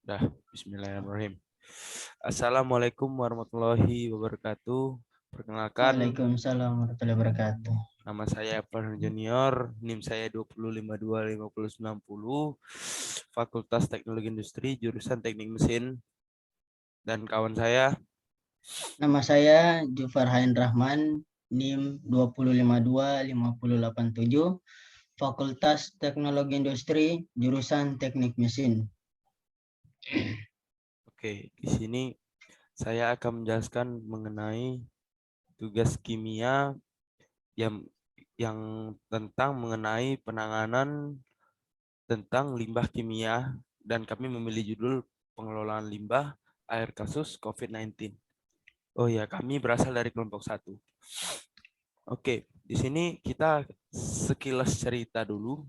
Dah, bismillahirrahmanirrahim. Assalamualaikum warahmatullahi wabarakatuh. Perkenalkan, Waalaikumsalam warahmatullahi wabarakatuh. nama saya Farhan Junior, NIM saya 205255090, Fakultas Teknologi Industri, jurusan Teknik Mesin. Dan kawan saya, Nama saya Jufar Hain Rahman, NIM 2052587, Fakultas Teknologi Industri, jurusan Teknik Mesin. oke, di sini saya akan menjelaskan mengenai tugas kimia yang tentang mengenai penanganan tentang limbah kimia, dan kami memilih judul pengelolaan limbah air kasus COVID-19. Oh ya, kami berasal dari kelompok 1. Oke, di sini kita sekilas cerita dulu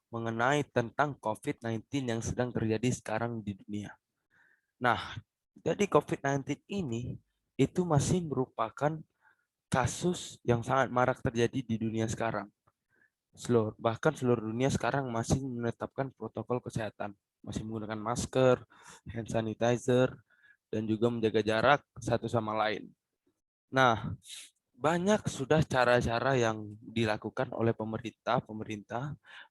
mengenai tentang COVID-19 yang sedang terjadi sekarang di dunia. Nah, jadi COVID-19 ini itu masih merupakan kasus yang sangat marak terjadi di dunia sekarang. Bahkan seluruh dunia sekarang masih menetapkan protokol kesehatan, masih menggunakan masker, hand sanitizer, dan juga menjaga jarak satu sama lain. Nah, banyak sudah cara-cara yang dilakukan oleh pemerintah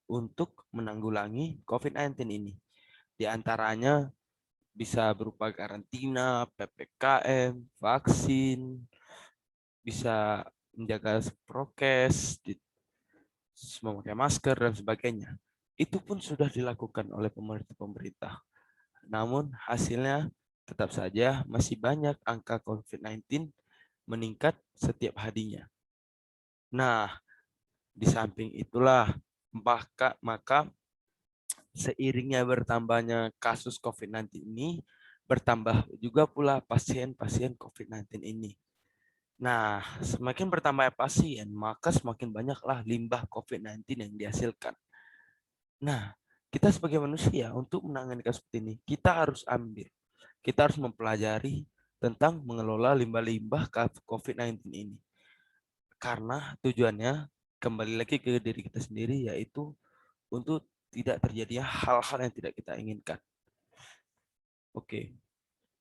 untuk menanggulangi COVID-19 ini. Di antaranya bisa berupa karantina, PPKM, vaksin, bisa menjaga prokes, memakai masker, dan sebagainya. Itu pun sudah dilakukan oleh pemerintah. Namun hasilnya tetap saja masih banyak angka COVID-19 meningkat setiap harinya. Nah, di samping itulah, maka seiringnya bertambahnya kasus COVID-19 ini, bertambah juga pula pasien-pasien COVID-19 ini. Nah, semakin bertambah pasien, maka semakin banyaklah limbah COVID-19 yang dihasilkan. Nah, kita sebagai manusia untuk menangani kasus ini, kita harus mempelajari tentang mengelola limbah-limbah COVID-19 ini. Karena tujuannya kembali lagi ke diri kita sendiri, yaitu untuk tidak terjadi hal-hal yang tidak kita inginkan. Oke.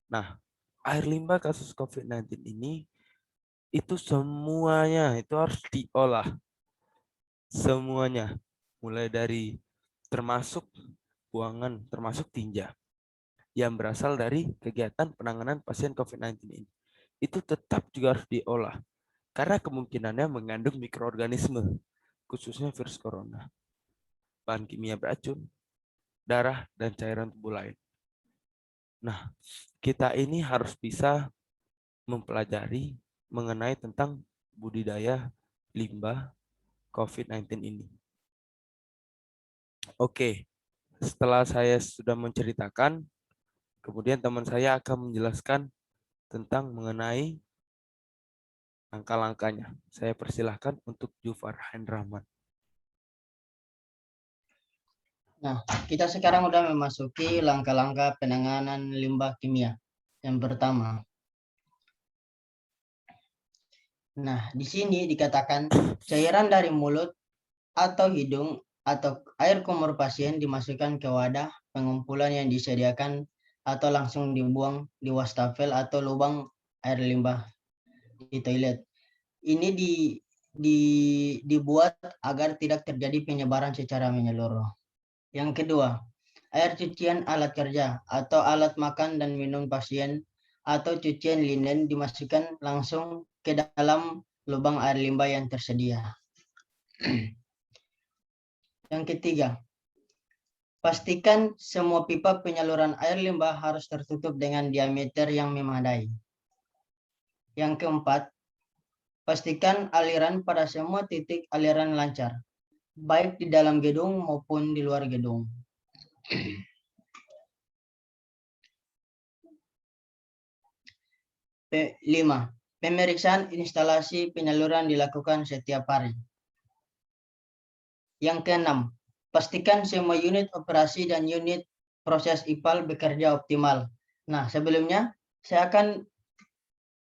Nah, air limbah kasus COVID-19 ini itu semuanya itu harus diolah. Semuanya. Mulai dari termasuk buangan, termasuk tinja yang berasal dari kegiatan penanganan pasien COVID-19 ini. Itu tetap juga harus diolah. Karena kemungkinannya mengandung mikroorganisme, khususnya virus corona, bahan kimia beracun, darah, dan cairan tubuh lain. Nah, kita ini harus bisa mempelajari mengenai tentang budidaya limbah COVID-19 ini. Oke, setelah saya sudah menceritakan, kemudian teman saya akan menjelaskan tentang mengenai langkah-langkahnya. Saya persilahkan untuk Jufar Rahman. Nah, kita sekarang udah memasuki langkah-langkah penanganan limbah kimia. Yang pertama. Nah, di sini dikatakan cairan dari mulut atau hidung atau air kumur pasien dimasukkan ke wadah pengumpulan yang disediakan atau langsung dibuang di wastafel atau lubang air limbah di toilet. Ini dibuat agar tidak terjadi penyebaran secara menyeluruh. Yang kedua, air cucian alat kerja atau alat makan dan minum pasien atau cucian linen dimasukkan langsung ke dalam lubang air limbah yang tersedia. Yang ketiga, pastikan semua pipa penyaluran air limbah harus tertutup dengan diameter yang memadai. Yang keempat, pastikan aliran pada semua titik aliran lancar, baik di dalam gedung maupun di luar gedung. 5. Pemeriksaan instalasi penyaluran dilakukan setiap hari. Yang keenam, pastikan semua unit operasi dan unit proses IPAL bekerja optimal. Nah, sebelumnya saya akan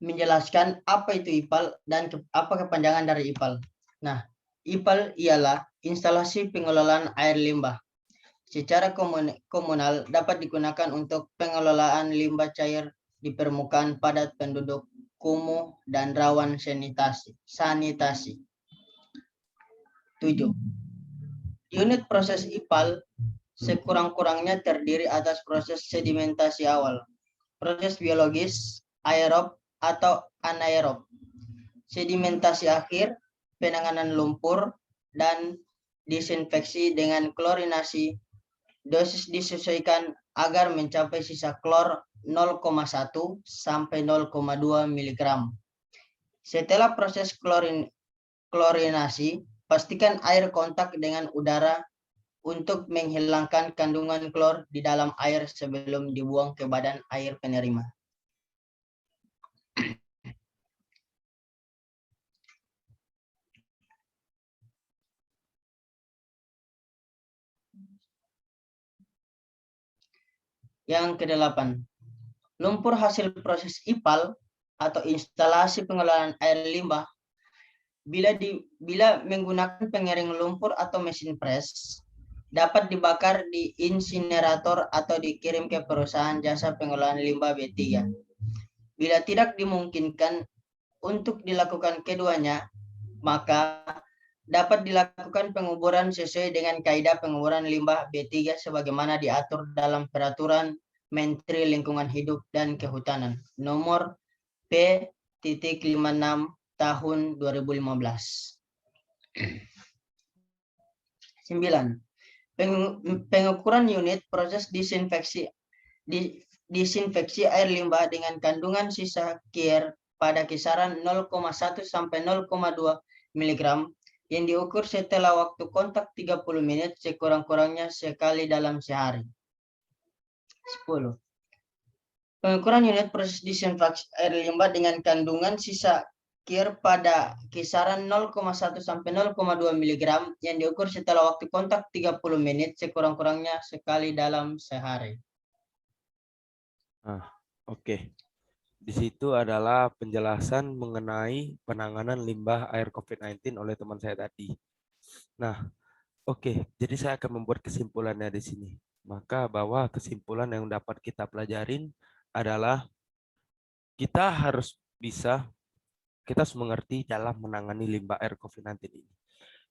menjelaskan apa itu IPAL dan apa kepanjangan dari IPAL. Nah, IPAL ialah instalasi pengelolaan air limbah. secara komunal dapat digunakan untuk pengelolaan limbah cair di permukaan padat penduduk, kumuh, dan rawan sanitasi. 7. Unit proses IPAL sekurang-kurangnya terdiri atas proses sedimentasi awal, proses biologis, aerob atau anaerob, sedimentasi akhir, penanganan lumpur, dan disinfeksi dengan klorinasi. Dosis disesuaikan agar mencapai sisa klor 0,1 sampai 0,2 mg. Setelah proses klorinasi, pastikan air kontak dengan udara untuk menghilangkan kandungan klor di dalam air sebelum dibuang ke badan air penerima. Yang ke-8, lumpur hasil proses IPAL atau instalasi pengelolaan air limbah bila menggunakan pengering lumpur atau mesin pres dapat dibakar di insinerator atau dikirim ke perusahaan jasa pengelolaan limbah B3. Bila tidak dimungkinkan untuk dilakukan keduanya, maka dapat dilakukan penguburan sesuai dengan kaidah penguburan limbah B3 sebagaimana diatur dalam Peraturan Menteri Lingkungan Hidup dan Kehutanan nomor P.56 tahun 2015. 9. Pengukuran unit proses disinfeksi air limbah dengan kandungan sisa KIR pada kisaran 0,1 sampai 0,2 mg yang diukur setelah waktu kontak 30 menit sekurang-kurangnya sekali dalam sehari. 10. Pengukuran unit proses disinfeksi air limbah dengan kandungan sisa KIR pada kisaran 0,1 sampai 0,2 mg yang diukur setelah waktu kontak 30 menit sekurang-kurangnya sekali dalam sehari. Oke. Di situ adalah penjelasan mengenai penanganan limbah air COVID-19 oleh teman saya tadi. Nah, oke. Jadi saya akan membuat kesimpulannya di sini. Maka bahwa kesimpulan yang dapat kita pelajarin adalah kita harus mengerti dalam menangani limbah air COVID-19 ini.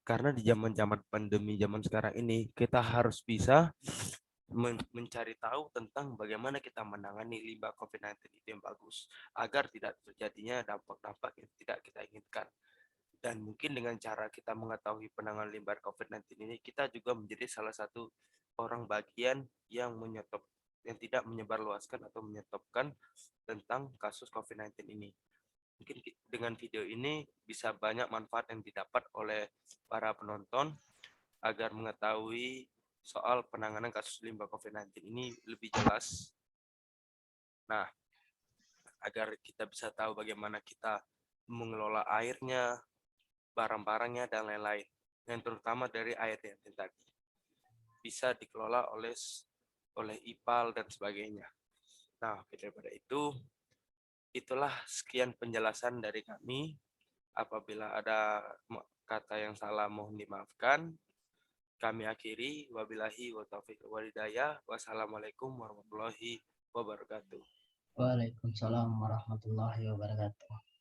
Karena di zaman-zaman pandemi zaman sekarang ini, kita harus bisa mencari tahu tentang bagaimana kita menangani limbah COVID-19 itu yang bagus, agar tidak terjadinya dampak-dampak yang tidak kita inginkan. Dan mungkin dengan cara kita mengetahui penanganan limbah COVID-19 ini, kita juga menjadi salah satu orang bagian yang tidak menyebarluaskan atau menyetopkan tentang kasus COVID-19 ini. Mungkin dengan video ini bisa banyak manfaat yang didapat oleh para penonton agar mengetahui soal penanganan kasus limbah COVID-19 ini lebih jelas. Nah, agar kita bisa tahu bagaimana kita mengelola airnya, barang-barangnya, dan lain-lain. Yang terutama dari air yang tadi bisa dikelola oleh IPAL dan sebagainya. Nah, daripada itu, itulah sekian penjelasan dari kami. Apabila ada kata yang salah mohon dimaafkan. Kami akhiri. Wabillahi wa taufiq wal hidayah. Wassalamualaikum warahmatullahi wabarakatuh. Waalaikumsalam warahmatullahi wabarakatuh.